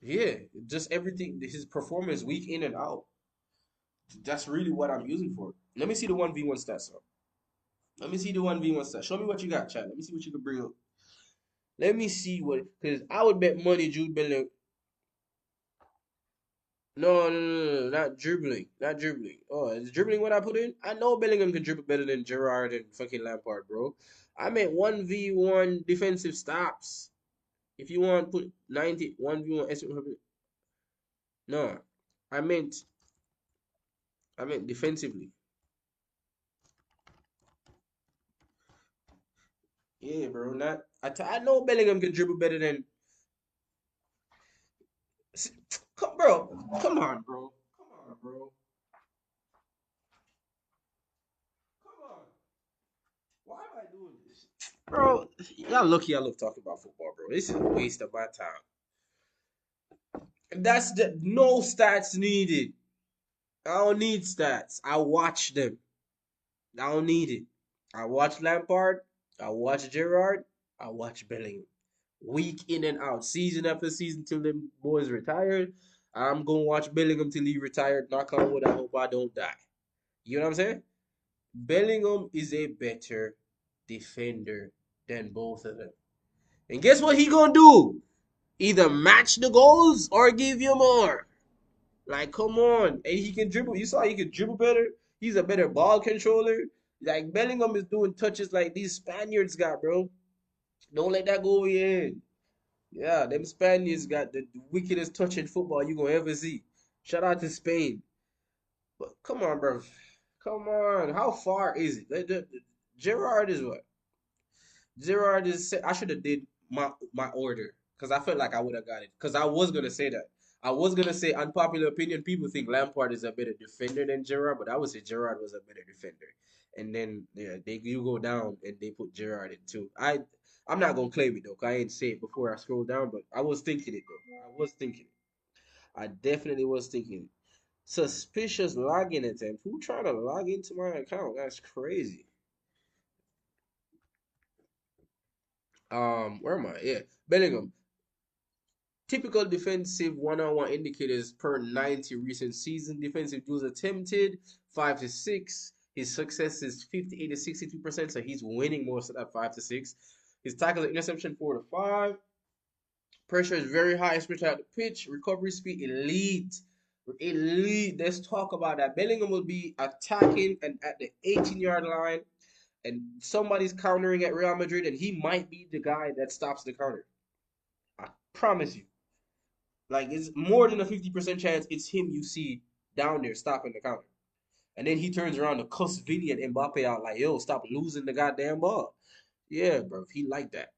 yeah, just everything. His performance week in and out. That's really what I'm using for it. Let me see the 1v1 stats. Let me see the 1v1 stats. Show me what you got, Chad. Let me see what you can bring up. Let me see because I would bet money Jude Bellingham. No, no, no, no, not dribbling. Not dribbling. Oh, is dribbling what I put in? I know Bellingham can dribble better than Gerrard and fucking Lampard, bro. I meant 1v1 defensive stops. If you want, put 90, 1v1. No, I meant, I meant defensively. Yeah, bro. I know Bellingham can dribble better than. Bro, come on, bro. Come on, bro. Come on. Why am I doing this? Bro, y'all lucky I love talking about football, bro. This is a waste of my time. That's the no stats needed. I don't need stats. I watch them. I don't need it. I watch Lampard. I watch Gerrard. I watch Bellingham. Week in and out, season after season till them boys retired. I'm gonna watch Bellingham till he retired. Knock on wood. I hope I don't die. You know what I'm saying? Bellingham is a better defender than both of them. And guess what he gonna do? Either match the goals or give you more. Like, come on. And he can dribble. You saw he can dribble better. He's a better ball controller. Like, Bellingham is doing touches like these Spaniards got, bro. Don't let that go over your head. Yeah, them Spaniards got the wickedest touch in football you gonna ever see. Shout out to Spain. But come on, bro. Come on. How far is it? Gerard is what? Gerard is. I should have did my order because I felt like I would have got it. Because I was gonna say that. I was gonna say unpopular opinion. People think Lampard is a better defender than Gerard, but I would say Gerard was a better defender. And then yeah, you go down and they put Gerard in too. I'm not gonna claim it though, 'cause I ain't say it before I scrolled down, but I was thinking it though. I was thinking it. I definitely was thinking it. Suspicious login attempt. Who trying to log into my account? That's crazy. Where am I? Yeah, Bellingham. Typical defensive one-on-one indicators per 90 recent season. Defensive duels attempted 5 to 6. His success is 58 to 62%, so he's winning most of that 5 to 6. His tackle interception 4 to 5. Pressure is very high, especially at the pitch. Recovery speed elite. Elite. Let's talk about that. Bellingham will be attacking and at the 18-yard line, and somebody's countering at Real Madrid, and he might be the guy that stops the counter. I promise you. Like it's more than a 50% chance it's him you see down there stopping the counter. And then he turns around to cuss Vinny and Mbappe out like, yo, stop losing the goddamn ball. Yeah, bro, he like that.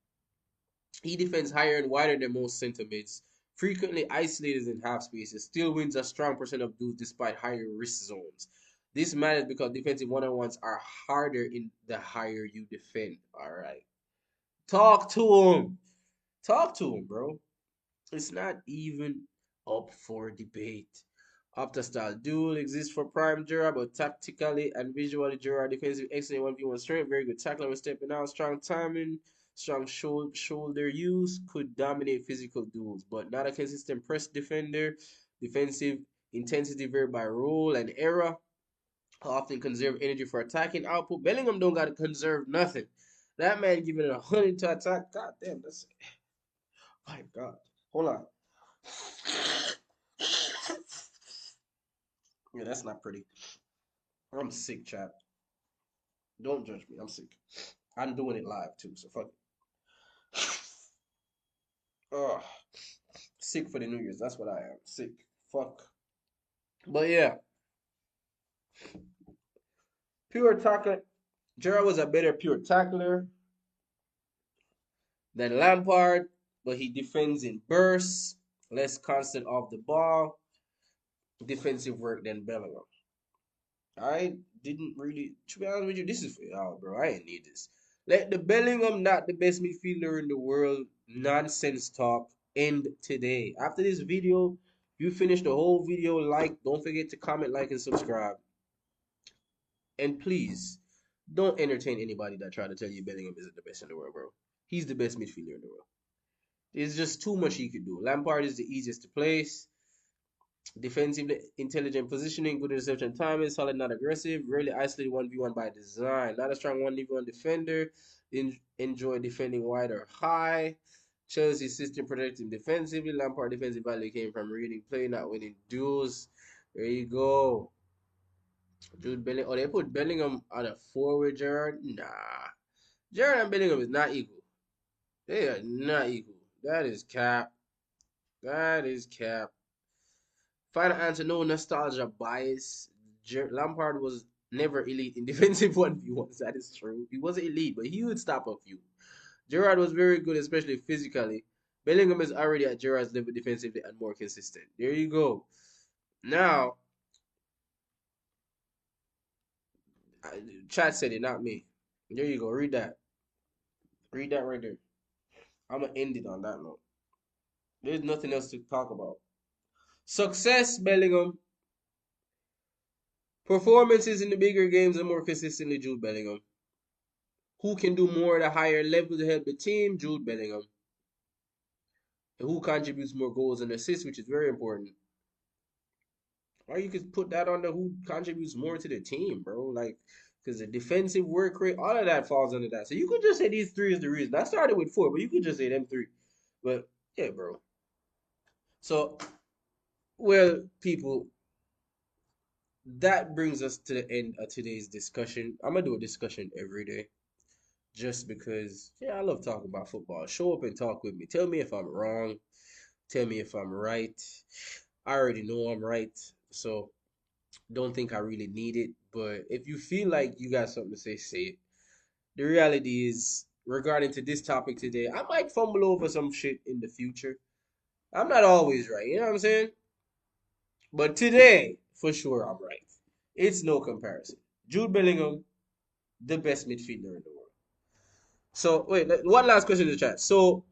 He defends higher and wider than most center mids, frequently isolated in half spaces, still wins a strong percent of duels despite higher risk zones. This matters because defensive one-on-ones are harder in the higher you defend. All right. Talk to him. Talk to him, bro. It's not even up for debate. Opta-style duel exists for prime Gerard, but tactically and visually Gerard defensive excellent 1v1 strength, very good tackler when stepping out, strong timing, strong shoulder use, could dominate physical duels, but not a consistent press defender. Defensive intensity vary by role and era. Often conserve energy for attacking output. Bellingham don't gotta conserve nothing. That man giving it 100 to attack. God damn, that's my God. Hold on. Yeah, that's not pretty. I'm sick, chap. Don't judge me. I'm sick. I'm doing it live too, so fuck it. Ugh. Sick for the New Year's. That's what I am. Sick. Fuck. But yeah, Pure tackler. Gerrard was a better pure tackler than Lampard, but he defends in bursts, less constant off the ball, defensive work than Bellingham. I didn't really, to be honest with you, this is for y'all, bro. I ain't need this. Let the Bellingham not the best midfielder in the world nonsense talk end today. After this video, you finish the whole video, don't forget to comment, like, and subscribe. And please, don't entertain anybody that try to tell you Bellingham isn't the best in the world, bro. He's the best midfielder in the world. There's just too much he could do. Lampard is the easiest to place. Defensively intelligent positioning, good interception timing, solid, not aggressive, rarely isolated 1v1 by design. Not a strong 1v1 defender. Enjoy defending wide or high. Chelsea system protecting defensively. Lampard defensive value came from reading play, not winning duels. There you go. Jude Bellingham. Oh, they put Bellingham on a forward, Gerrard? Nah. Gerrard and Bellingham is not equal. They are not equal. That is cap. That is cap. Final answer, no nostalgia bias. Lampard was never elite in defensive 1v1s. That is true. He wasn't elite, but he would stop a few. Gerrard was very good, especially physically. Bellingham is already at Gerrard's level defensively and more consistent. There you go. Now, chat said it, not me. There you go. Read that. Read that right there. I'm going to end it on that note. There's nothing else to talk about. Success, Bellingham. Performances in the bigger games and more consistently, Jude Bellingham. Who can do more at a higher level to help the team? Jude Bellingham. And who contributes more goals and assists, which is very important. Or you could put that on the who contributes more to the team, bro. Like, because the defensive work rate, all of that falls under that. So you could just say these three is the reason. I started with four, but you could just say them three. But yeah, bro. So, well, people, that brings us to the end of today's discussion. I'm gonna do a discussion every day. Just because, yeah, I love talking about football. Show up and talk with me. Tell me if I'm wrong. Tell me if I'm right. I already know I'm right, so don't think I really need it. But if you feel like you got something to say it. The reality is, regarding to this topic today, I might fumble over some shit in the future. I'm not always right, you know what I'm saying? But today, for sure, I'm right. It's no comparison. Jude Bellingham, the best midfielder in the world. So wait, one last question in the chat. So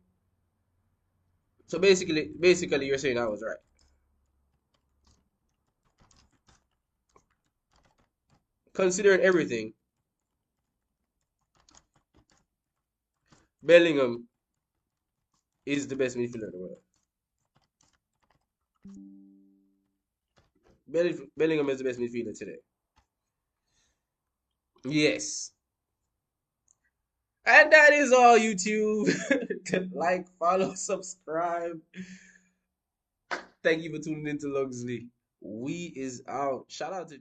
basically, you're saying I was right. Considering everything, Bellingham is the best midfielder in the world. Bellingham is the best midfielder today. Yes. And that is all, YouTube. Like, follow, subscribe. Thank you for tuning in to LungsLee. We is out. Shout out to